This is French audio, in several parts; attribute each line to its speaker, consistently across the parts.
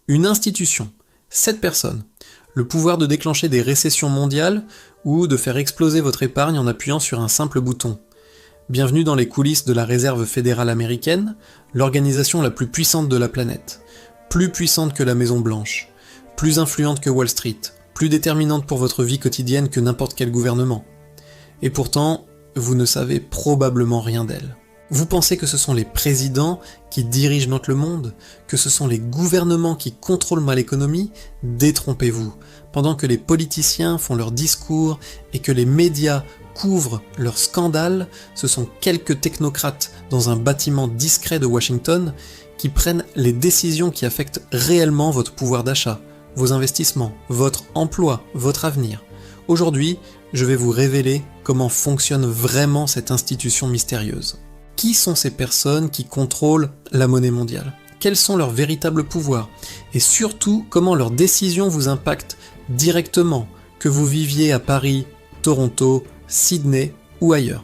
Speaker 1: Une institution, 7 personnes, le pouvoir de déclencher des récessions mondiales ou de faire exploser votre épargne en appuyant sur un simple bouton. Bienvenue dans les coulisses de la Réserve fédérale américaine, l'organisation la plus puissante de la planète. Plus puissante que la Maison Blanche, plus influente que Wall Street, plus déterminante pour votre vie quotidienne que n'importe quel gouvernement. Et pourtant, vous ne savez probablement rien d'elle. Vous pensez que ce sont les présidents qui dirigent notre monde, que ce sont les gouvernements qui contrôlent mal l'économie? Détrompez-vous. Pendant que les politiciens font leurs discours et que les médias couvrent leurs scandales, ce sont quelques technocrates dans un bâtiment discret de Washington qui prennent les décisions qui affectent réellement votre pouvoir d'achat, vos investissements, votre emploi, votre avenir. Aujourd'hui, je vais vous révéler comment fonctionne vraiment cette institution mystérieuse. Qui sont ces personnes qui contrôlent la monnaie mondiale? Quels sont leurs véritables pouvoirs? Et surtout, comment leurs décisions vous impactent directement, que vous viviez à Paris, Toronto, Sydney ou ailleurs.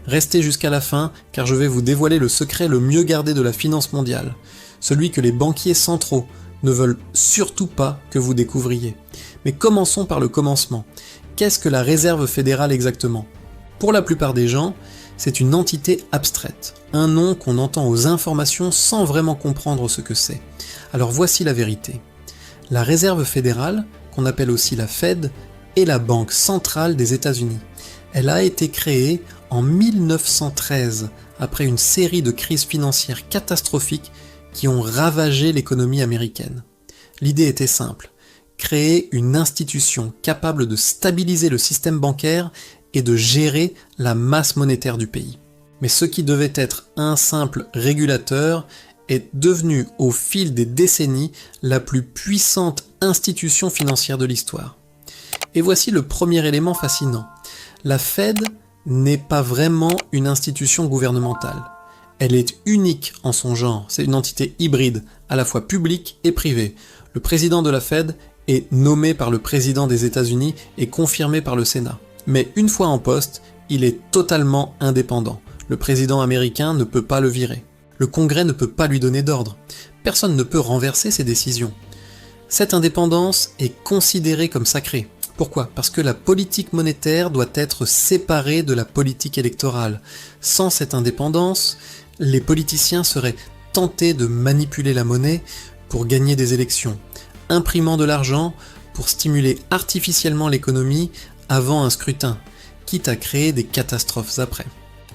Speaker 1: Restez jusqu'à la fin, car je vais vous dévoiler le secret le mieux gardé de la finance mondiale, celui que les banquiers centraux ne veulent surtout pas que vous découvriez. Mais commençons par le commencement. Qu'est-ce que la Réserve fédérale exactement? Pour la plupart des gens, c'est une entité abstraite, un nom qu'on entend aux informations sans vraiment comprendre ce que c'est. Alors voici la vérité. La Réserve fédérale, qu'on appelle aussi la Fed, est la banque centrale des États-Unis. Elle a été créée en 1913, après une série de crises financières catastrophiques qui ont ravagé l'économie américaine. L'idée était simple, créer une institution capable de stabiliser le système bancaire et de gérer la masse monétaire du pays. Mais ce qui devait être un simple régulateur est devenu au fil des décennies la plus puissante institution financière de l'histoire. Et voici le premier élément fascinant. La Fed n'est pas vraiment une institution gouvernementale. Elle est unique en son genre, c'est une entité hybride, à la fois publique et privée. Le président de la Fed est nommé par le président des États-Unis et confirmé par le Sénat. Mais une fois en poste, il est totalement indépendant. Le président américain ne peut pas le virer. Le Congrès ne peut pas lui donner d'ordre. Personne ne peut renverser ses décisions. Cette indépendance est considérée comme sacrée. Pourquoi? Parce que la politique monétaire doit être séparée de la politique électorale. Sans cette indépendance, les politiciens seraient tentés de manipuler la monnaie pour gagner des élections, imprimant de l'argent pour stimuler artificiellement l'économie avant un scrutin, quitte à créer des catastrophes après.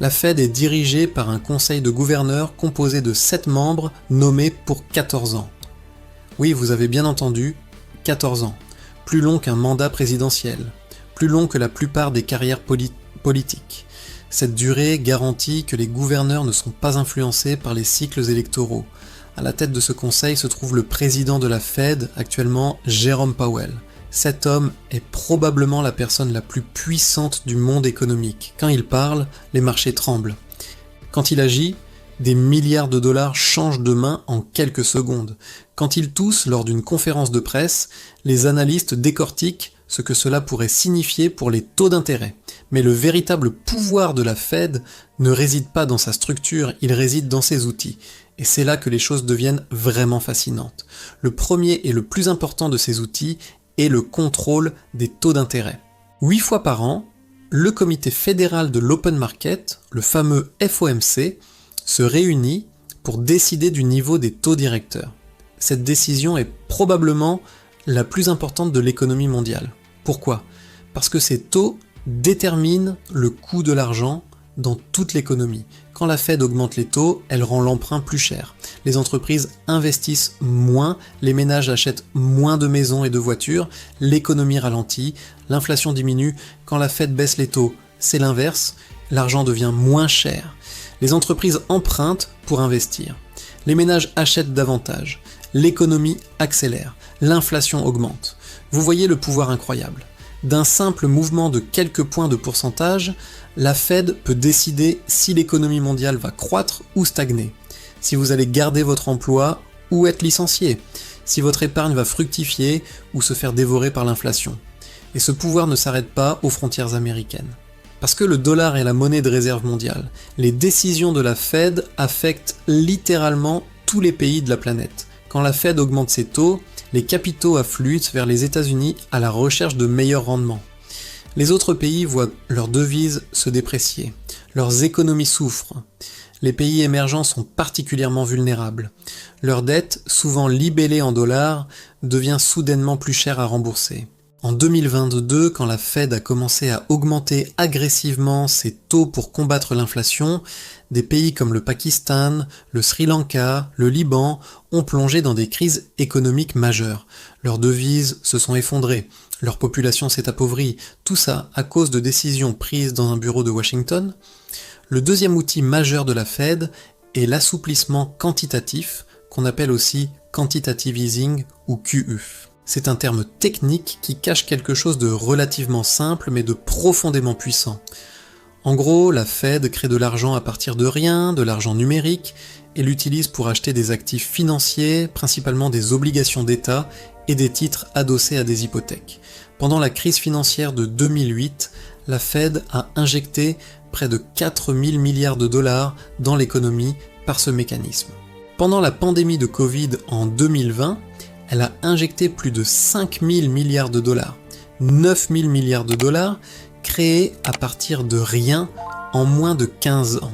Speaker 1: La Fed est dirigée par un conseil de gouverneurs composé de 7 membres nommés pour 14 ans. Oui, vous avez bien entendu, 14 ans. Plus long qu'un mandat présidentiel, plus long que la plupart des carrières politiques. Cette durée garantit que les gouverneurs ne sont pas influencés par les cycles électoraux. À la tête de ce conseil se trouve le président de la Fed, actuellement Jerome Powell. Cet homme est probablement la personne la plus puissante du monde économique. Quand il parle, les marchés tremblent. Quand il agit, des milliards de dollars changent de main en quelques secondes. Quand il tousse lors d'une conférence de presse, les analystes décortiquent ce que cela pourrait signifier pour les taux d'intérêt. Mais le véritable pouvoir de la Fed ne réside pas dans sa structure, il réside dans ses outils. Et c'est là que les choses deviennent vraiment fascinantes. Le premier et le plus important de ces outils est le contrôle des taux d'intérêt. 8 fois par an, le comité fédéral de l'open market, le fameux FOMC, se réunit pour décider du niveau des taux directeurs. Cette décision est probablement la plus importante de l'économie mondiale. Pourquoi? Parce que ces taux déterminent le coût de l'argent dans toute l'économie. Quand la Fed augmente les taux, elle rend l'emprunt plus cher. Les entreprises investissent moins, les ménages achètent moins de maisons et de voitures, l'économie ralentit, l'inflation diminue. Quand la Fed baisse les taux, c'est l'inverse, l'argent devient moins cher. Les entreprises empruntent pour investir. Les ménages achètent davantage. L'économie accélère. L'inflation augmente. Vous voyez le pouvoir incroyable. D'un simple mouvement de quelques points de pourcentage, la Fed peut décider si l'économie mondiale va croître ou stagner, si vous allez garder votre emploi ou être licencié, si votre épargne va fructifier ou se faire dévorer par l'inflation. Et ce pouvoir ne s'arrête pas aux frontières américaines. Parce que le dollar est la monnaie de réserve mondiale, les décisions de la Fed affectent littéralement tous les pays de la planète. Quand la Fed augmente ses taux, les capitaux affluent vers les États-Unis à la recherche de meilleurs rendements. Les autres pays voient leurs devises se déprécier, leurs économies souffrent. Les pays émergents sont particulièrement vulnérables. Leur dette, souvent libellée en dollars, devient soudainement plus chère à rembourser. En 2022, quand la Fed a commencé à augmenter agressivement ses taux pour combattre l'inflation, des pays comme le Pakistan, le Sri Lanka, le Liban ont plongé dans des crises économiques majeures. Leurs devises se sont effondrées, leur population s'est appauvrie, tout ça à cause de décisions prises dans un bureau de Washington. Le deuxième outil majeur de la Fed est l'assouplissement quantitatif, qu'on appelle aussi quantitative easing ou QE. C'est un terme technique qui cache quelque chose de relativement simple mais de profondément puissant. En gros, la Fed crée de l'argent à partir de rien, de l'argent numérique, et l'utilise pour acheter des actifs financiers, principalement des obligations d'État et des titres adossés à des hypothèques. Pendant la crise financière de 2008, la Fed a injecté près de 4 000 milliards de dollars dans l'économie par ce mécanisme. Pendant la pandémie de Covid en 2020, elle a injecté plus de 5 000 milliards de dollars, 9 000 milliards de dollars créés à partir de rien en moins de 15 ans.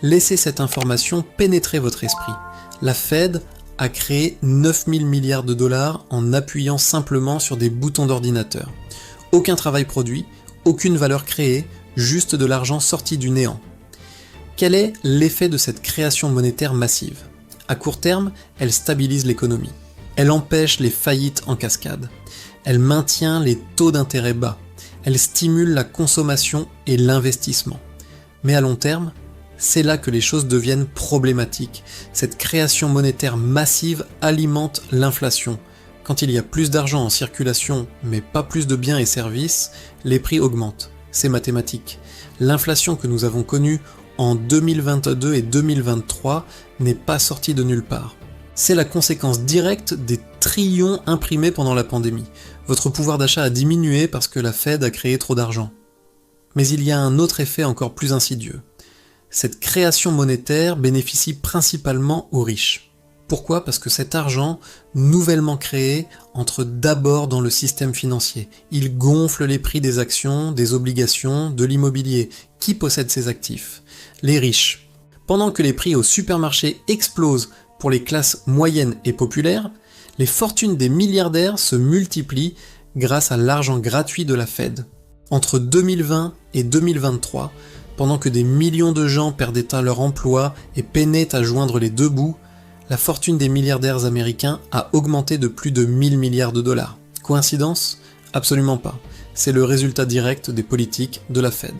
Speaker 1: Laissez cette information pénétrer votre esprit. La Fed a créé 9 000 milliards de dollars en appuyant simplement sur des boutons d'ordinateur. Aucun travail produit, aucune valeur créée, juste de l'argent sorti du néant. Quel est l'effet de cette création monétaire massive ? À court terme, elle stabilise l'économie. Elle empêche les faillites en cascade. Elle maintient les taux d'intérêt bas. Elle stimule la consommation et l'investissement. Mais à long terme, c'est là que les choses deviennent problématiques. Cette création monétaire massive alimente l'inflation. Quand il y a plus d'argent en circulation, mais pas plus de biens et services, les prix augmentent. C'est mathématique. L'inflation que nous avons connue en 2022 et 2023 n'est pas sortie de nulle part. C'est la conséquence directe des trillions imprimés pendant la pandémie. Votre pouvoir d'achat a diminué parce que la Fed a créé trop d'argent. Mais il y a un autre effet encore plus insidieux. Cette création monétaire bénéficie principalement aux riches. Pourquoi ? Parce que cet argent, nouvellement créé, entre d'abord dans le système financier. Il gonfle les prix des actions, des obligations, de l'immobilier. Qui possède ces actifs ? Les riches. Pendant que les prix au supermarché explosent pour les classes moyennes et populaires, les fortunes des milliardaires se multiplient grâce à l'argent gratuit de la Fed. Entre 2020 et 2023, pendant que des millions de gens perdaient leur emploi et peinaient à joindre les deux bouts, la fortune des milliardaires américains a augmenté de plus de 1000 milliards de dollars. Coïncidence ? Absolument pas. C'est le résultat direct des politiques de la Fed.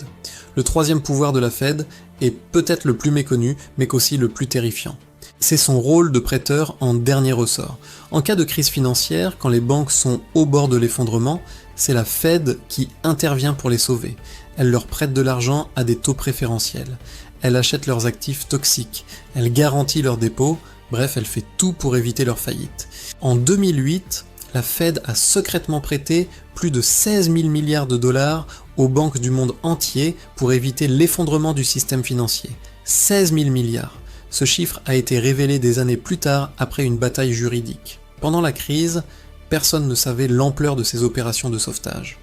Speaker 1: Le troisième pouvoir de la Fed est peut-être le plus méconnu, mais qu'aussi le plus terrifiant. C'est son rôle de prêteur en dernier ressort. En cas de crise financière, quand les banques sont au bord de l'effondrement, c'est la Fed qui intervient pour les sauver. Elle leur prête de l'argent à des taux préférentiels. Elle achète leurs actifs toxiques. Elle garantit leurs dépôts. Bref, elle fait tout pour éviter leur faillite. En 2008, la Fed a secrètement prêté plus de 16 000 milliards de dollars aux banques du monde entier pour éviter l'effondrement du système financier. 16 000 milliards. Ce chiffre a été révélé des années plus tard après une bataille juridique. Pendant la crise, personne ne savait l'ampleur de ces opérations de sauvetage.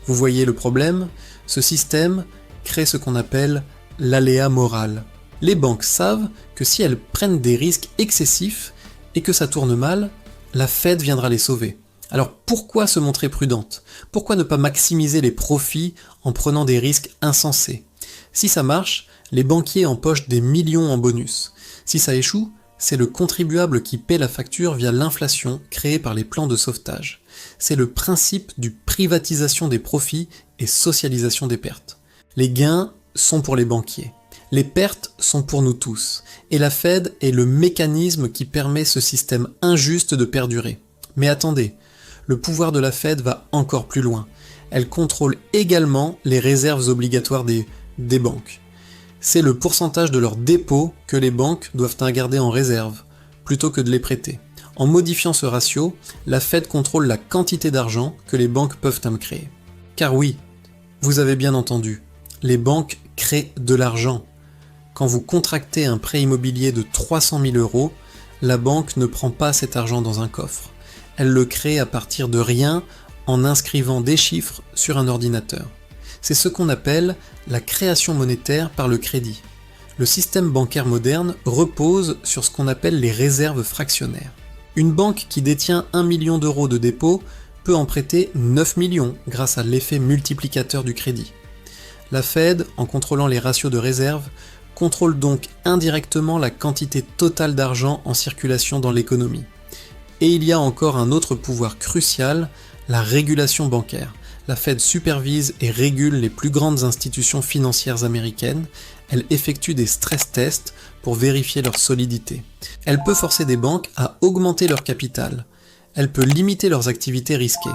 Speaker 1: Vous voyez le problème ? Ce système crée ce qu'on appelle l'aléa moral. Les banques savent que si elles prennent des risques excessifs et que ça tourne mal, la Fed viendra les sauver. Alors pourquoi se montrer prudente ? Pourquoi ne pas maximiser les profits en prenant des risques insensés ? Si ça marche, les banquiers empochent des millions en bonus. Si ça échoue, c'est le contribuable qui paie la facture via l'inflation créée par les plans de sauvetage. C'est le principe du privatisation des profits et socialisation des pertes. Les gains sont pour les banquiers. Les pertes sont pour nous tous. Et la Fed est le mécanisme qui permet ce système injuste de perdurer. Mais attendez, le pouvoir de la Fed va encore plus loin. Elle contrôle également les réserves obligatoires des banques. C'est le pourcentage de leurs dépôts que les banques doivent garder en réserve, plutôt que de les prêter. En modifiant ce ratio, la Fed contrôle la quantité d'argent que les banques peuvent créer. Car oui, vous avez bien entendu, les banques créent de l'argent. Quand vous contractez un prêt immobilier de 300 000 €, la banque ne prend pas cet argent dans un coffre. Elle le crée à partir de rien en inscrivant des chiffres sur un ordinateur. C'est ce qu'on appelle la création monétaire par le crédit. Le système bancaire moderne repose sur ce qu'on appelle les réserves fractionnaires. Une banque qui détient 1 million d'euros de dépôt peut en prêter 9 millions grâce à l'effet multiplicateur du crédit. La Fed, en contrôlant les ratios de réserve, contrôle donc indirectement la quantité totale d'argent en circulation dans l'économie. Et il y a encore un autre pouvoir crucial, la régulation bancaire. La Fed supervise et régule les plus grandes institutions financières américaines. Elle effectue des stress tests pour vérifier leur solidité. Elle peut forcer des banques à augmenter leur capital. Elle peut limiter leurs activités risquées.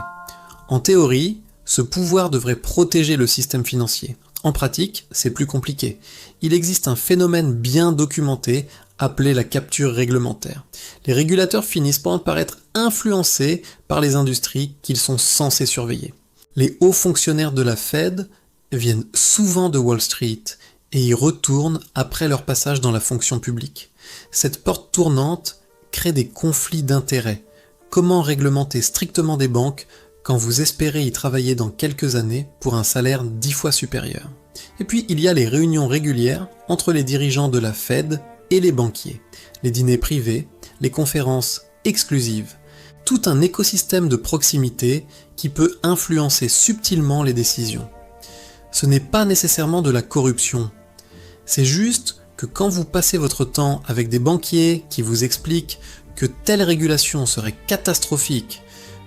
Speaker 1: En théorie, ce pouvoir devrait protéger le système financier. En pratique, c'est plus compliqué. Il existe un phénomène bien documenté appelé la capture réglementaire. Les régulateurs finissent par être influencés par les industries qu'ils sont censés surveiller. Les hauts fonctionnaires de la Fed viennent souvent de Wall Street et y retournent après leur passage dans la fonction publique. Cette porte tournante crée des conflits d'intérêts. Comment réglementer strictement des banques quand vous espérez y travailler dans quelques années pour un salaire 10 fois supérieur? Et puis il y a les réunions régulières entre les dirigeants de la Fed et les banquiers, les dîners privés, les conférences exclusives, tout un écosystème de proximité qui peut influencer subtilement les décisions. Ce n'est pas nécessairement de la corruption, c'est juste que quand vous passez votre temps avec des banquiers qui vous expliquent que telle régulation serait catastrophique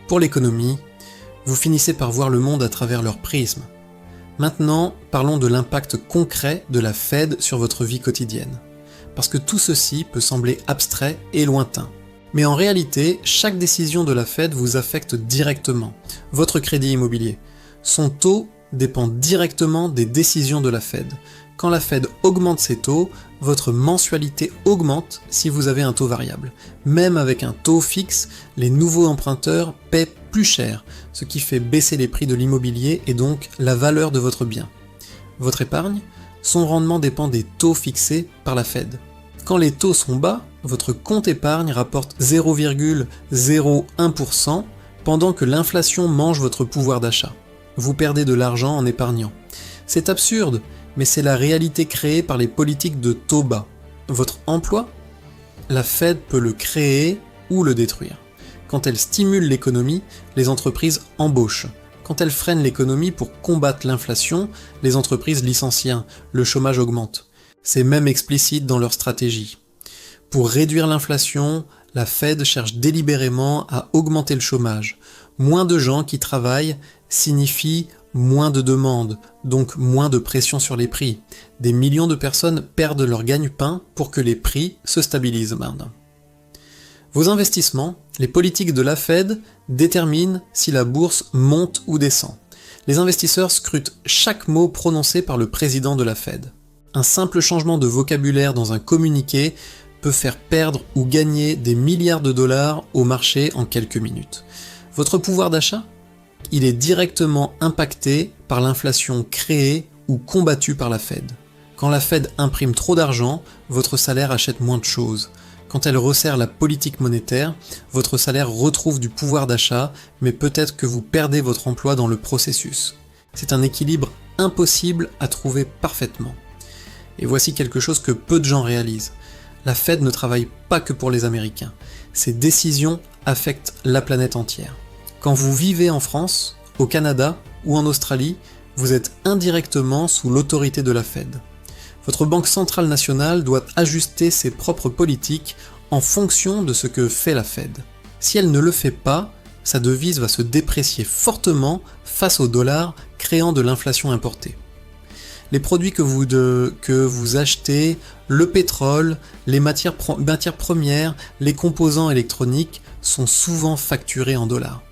Speaker 1: pour l'économie, vous finissez par voir le monde à travers leur prisme. Maintenant, parlons de l'impact concret de la Fed sur votre vie quotidienne. Parce que tout ceci peut sembler abstrait et lointain. Mais en réalité, chaque décision de la Fed vous affecte directement. Votre crédit immobilier. Son taux dépend directement des décisions de la Fed. Quand la Fed augmente ses taux, votre mensualité augmente si vous avez un taux variable. Même avec un taux fixe, les nouveaux emprunteurs paient plus cher, ce qui fait baisser les prix de l'immobilier et donc la valeur de votre bien. Votre épargne, son rendement dépend des taux fixés par la Fed. Quand les taux sont bas, votre compte épargne rapporte 0,01% pendant que l'inflation mange votre pouvoir d'achat. Vous perdez de l'argent en épargnant. C'est absurde, mais c'est la réalité créée par les politiques de taux bas. Votre emploi, la Fed peut le créer ou le détruire. Quand elle stimule l'économie, les entreprises embauchent. Quand elle freine l'économie pour combattre l'inflation, les entreprises licencient, le chômage augmente. C'est même explicite dans leur stratégie. Pour réduire l'inflation, la Fed cherche délibérément à augmenter le chômage. Moins de gens qui travaillent signifie moins de demandes, donc moins de pression sur les prix. Des millions de personnes perdent leur gagne-pain pour que les prix se stabilisent maintenant. Vos investissements, les politiques de la Fed déterminent si la bourse monte ou descend. Les investisseurs scrutent chaque mot prononcé par le président de la Fed. Un simple changement de vocabulaire dans un communiqué peut faire perdre ou gagner des milliards de dollars au marché en quelques minutes. Votre pouvoir d'achat ? Il est directement impacté par l'inflation créée ou combattue par la Fed. Quand la Fed imprime trop d'argent, votre salaire achète moins de choses. Quand elle resserre la politique monétaire, votre salaire retrouve du pouvoir d'achat, mais peut-être que vous perdez votre emploi dans le processus. C'est un équilibre impossible à trouver parfaitement. Et voici quelque chose que peu de gens réalisent. La Fed ne travaille pas que pour les Américains. Ses décisions affectent la planète entière. Quand vous vivez en France, au Canada ou en Australie, vous êtes indirectement sous l'autorité de la Fed. Votre Banque centrale nationale doit ajuster ses propres politiques en fonction de ce que fait la Fed. Si elle ne le fait pas, sa devise va se déprécier fortement face au dollar, créant de l'inflation importée. Les produits que vous achetez, le pétrole, les matières premières, les composants électroniques sont souvent facturés en dollars.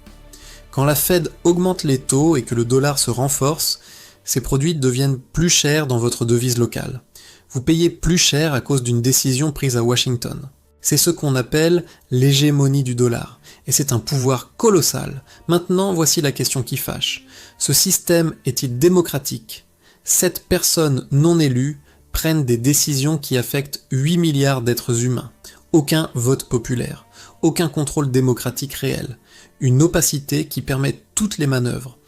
Speaker 1: Quand la Fed augmente les taux et que le dollar se renforce, ces produits deviennent plus chers dans votre devise locale. Vous payez plus cher à cause d'une décision prise à Washington. C'est ce qu'on appelle l'hégémonie du dollar, et c'est un pouvoir colossal. Maintenant, voici la question qui fâche. Ce système est-il démocratique ? 7 personnes non élues prennent des décisions qui affectent 8 milliards d'êtres humains. Aucun vote populaire, aucun contrôle démocratique réel, une opacité qui permet toutes les manœuvres.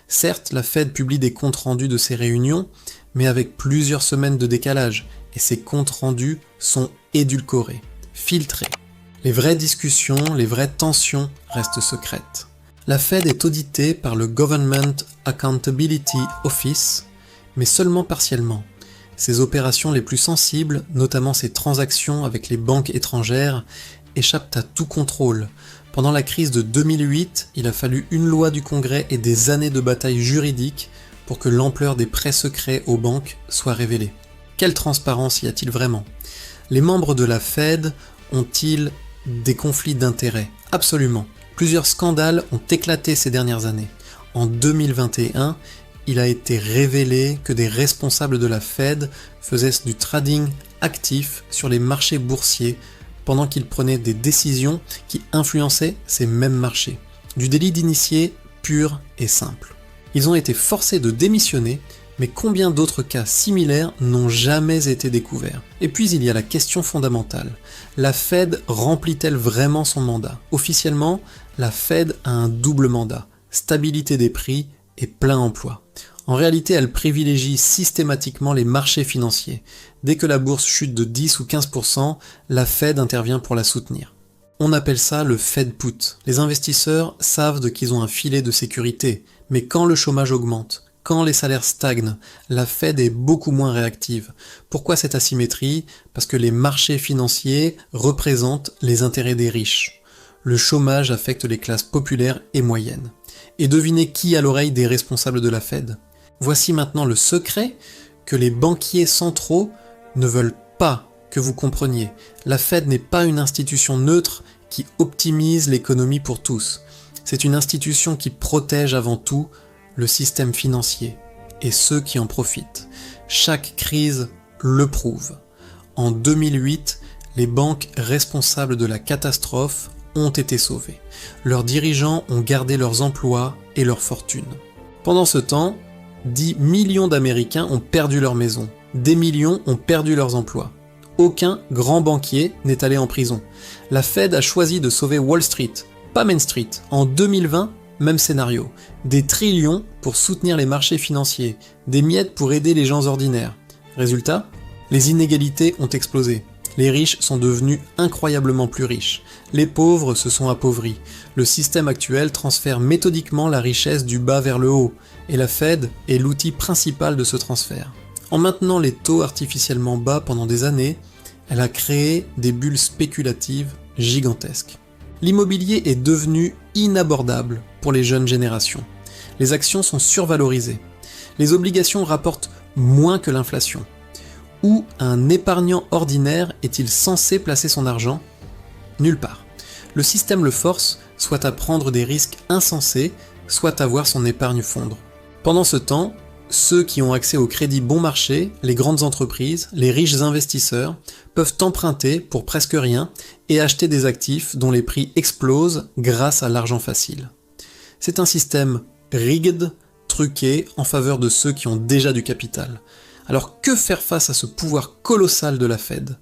Speaker 1: Certes, la Fed publie des comptes rendus de ses réunions, mais avec plusieurs semaines de décalage, et ces comptes rendus sont édulcorés, filtrés. Les vraies discussions, les vraies tensions restent secrètes. La Fed est auditée par le Government Accountability Office, mais seulement partiellement. Ses opérations les plus sensibles, notamment ses transactions avec les banques étrangères, échappent à tout contrôle. Pendant la crise de 2008, il a fallu une loi du Congrès et des années de bataille juridique pour que l'ampleur des prêts secrets aux banques soit révélée. Quelle transparence y a-t-il vraiment ? Les membres de la Fed ont-ils des conflits d'intérêts ? Absolument. Plusieurs scandales ont éclaté ces dernières années. En 2021, il a été révélé que des responsables de la Fed faisaient du trading actif sur les marchés boursiers pendant qu'ils prenaient des décisions qui influençaient ces mêmes marchés. Du délit d'initié pur et simple. Ils ont été forcés de démissionner, mais combien d'autres cas similaires n'ont jamais été découverts ? Et puis il y a la question fondamentale. La Fed remplit-elle vraiment son mandat ? Officiellement, la Fed a un double mandat, stabilité des prix et plein emploi. En réalité, elle privilégie systématiquement les marchés financiers. Dès que la bourse chute de 10 ou 15%, la Fed intervient pour la soutenir. On appelle ça le Fed Put. Les investisseurs savent qu'ils ont un filet de sécurité, mais quand le chômage augmente, quand les salaires stagnent, la Fed est beaucoup moins réactive. Pourquoi cette asymétrie ? Parce que les marchés financiers représentent les intérêts des riches. Le chômage affecte les classes populaires et moyennes. Et devinez qui a l'oreille des responsables de la Fed ? Voici maintenant le secret que les banquiers centraux ne veulent pas que vous compreniez. La Fed n'est pas une institution neutre qui optimise l'économie pour tous. C'est une institution qui protège avant tout le système financier et ceux qui en profitent. Chaque crise le prouve. En 2008, les banques responsables de la catastrophe ont été sauvées. Leurs dirigeants ont gardé leurs emplois et leurs fortunes. Pendant ce temps, 10 millions d'Américains ont perdu leur maison. Des millions ont perdu leurs emplois. Aucun grand banquier n'est allé en prison. La Fed a choisi de sauver Wall Street, pas Main Street. En 2020, même scénario. Des trillions pour soutenir les marchés financiers, des miettes pour aider les gens ordinaires. Résultat ? Les inégalités ont explosé. Les riches sont devenus incroyablement plus riches. Les pauvres se sont appauvris. Le système actuel transfère méthodiquement la richesse du bas vers le haut, et la Fed est l'outil principal de ce transfert. En maintenant les taux artificiellement bas pendant des années, elle a créé des bulles spéculatives gigantesques. L'immobilier est devenu inabordable pour les jeunes générations. Les actions sont survalorisées. Les obligations rapportent moins que l'inflation. Où un épargnant ordinaire est-il censé placer son argent ? Nulle part. Le système le force soit à prendre des risques insensés, soit à voir son épargne fondre. Pendant ce temps, ceux qui ont accès au crédit bon marché, les grandes entreprises, les riches investisseurs, peuvent emprunter pour presque rien et acheter des actifs dont les prix explosent grâce à l'argent facile. C'est un système rigged, truqué, en faveur de ceux qui ont déjà du capital. Alors que faire face à ce pouvoir colossal de la Fed ?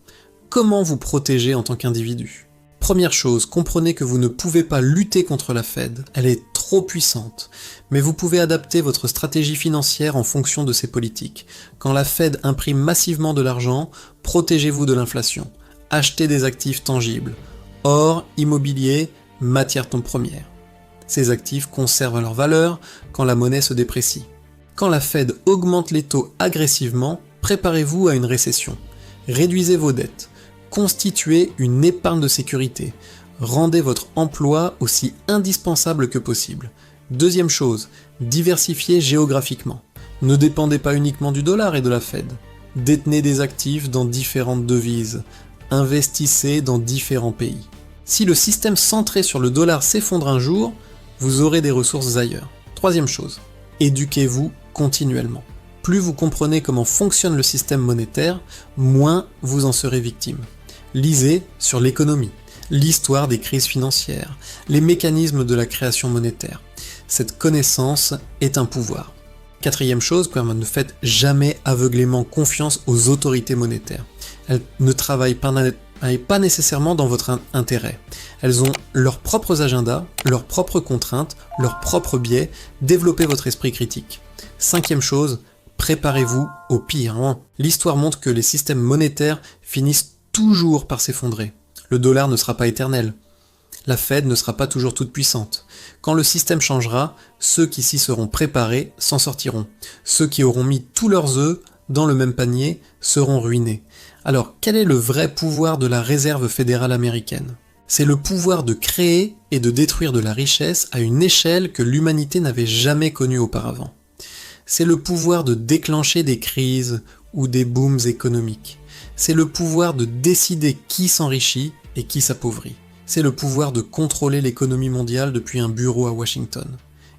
Speaker 1: Comment vous protéger en tant qu'individu ? Première chose, comprenez que vous ne pouvez pas lutter contre la Fed, elle est trop puissante, mais vous pouvez adapter votre stratégie financière en fonction de ses politiques. Quand la Fed imprime massivement de l'argent, protégez-vous de l'inflation. Achetez des actifs tangibles, or, immobilier, matières premières. Ces actifs conservent leur valeur quand la monnaie se déprécie. Quand la Fed augmente les taux agressivement, préparez-vous à une récession. Réduisez vos dettes. Constituez une épargne de sécurité. Rendez votre emploi aussi indispensable que possible. Deuxième chose, diversifiez géographiquement. Ne dépendez pas uniquement du dollar et de la Fed. Détenez des actifs dans différentes devises. Investissez dans différents pays. Si le système centré sur le dollar s'effondre un jour, vous aurez des ressources ailleurs. Troisième chose, éduquez-vous continuellement. Plus vous comprenez comment fonctionne le système monétaire, moins vous en serez victime. Lisez sur l'économie, l'histoire des crises financières, les mécanismes de la création monétaire. Cette connaissance est un pouvoir. Quatrième chose, ne faites jamais aveuglément confiance aux autorités monétaires. Elles ne travaillent et pas nécessairement dans votre intérêt. Elles ont leurs propres agendas, leurs propres contraintes, leurs propres biais. Développez votre esprit critique. 5e chose, préparez-vous au pire. L'histoire montre que les systèmes monétaires finissent toujours par s'effondrer. Le dollar ne sera pas éternel. La Fed ne sera pas toujours toute puissante. Quand le système changera, ceux qui s'y seront préparés s'en sortiront. Ceux qui auront mis tous leurs œufs dans le même panier seront ruinés. Alors, quel est le vrai pouvoir de la Réserve fédérale américaine ? C'est le pouvoir de créer et de détruire de la richesse à une échelle que l'humanité n'avait jamais connue auparavant. C'est le pouvoir de déclencher des crises ou des booms économiques. C'est le pouvoir de décider qui s'enrichit et qui s'appauvrit. C'est le pouvoir de contrôler l'économie mondiale depuis un bureau à Washington.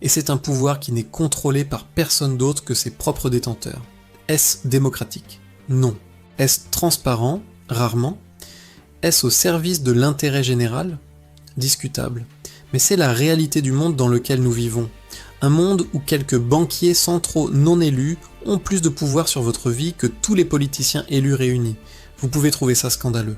Speaker 1: Et c'est un pouvoir qui n'est contrôlé par personne d'autre que ses propres détenteurs. Est-ce démocratique ? Non. Est-ce transparent ? Rarement. Est-ce au service de l'intérêt général ? Discutable. Mais c'est la réalité du monde dans lequel nous vivons. Un monde où quelques banquiers centraux non élus ont plus de pouvoir sur votre vie que tous les politiciens élus réunis. Vous pouvez trouver ça scandaleux.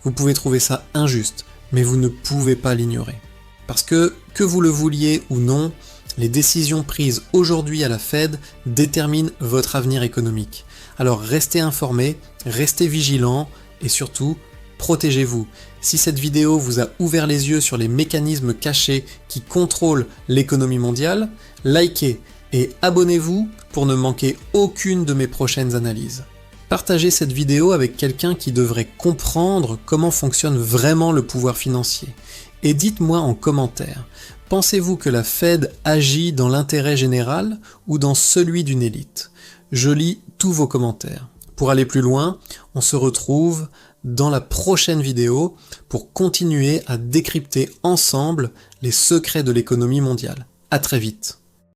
Speaker 1: Vous pouvez trouver ça injuste, mais vous ne pouvez pas l'ignorer. Parce que vous le vouliez ou non, les décisions prises aujourd'hui à la Fed déterminent votre avenir économique. Alors restez informés, restez vigilants et surtout, protégez-vous. Si cette vidéo vous a ouvert les yeux sur les mécanismes cachés qui contrôlent l'économie mondiale, likez et abonnez-vous pour ne manquer aucune de mes prochaines analyses. Partagez cette vidéo avec quelqu'un qui devrait comprendre comment fonctionne vraiment le pouvoir financier. Et dites-moi en commentaire, pensez-vous que la Fed agit dans l'intérêt général ou dans celui d'une élite ? Je lis tous vos commentaires. Pour aller plus loin, on se retrouve dans la prochaine vidéo pour continuer à décrypter ensemble les secrets de l'économie mondiale. À très vite.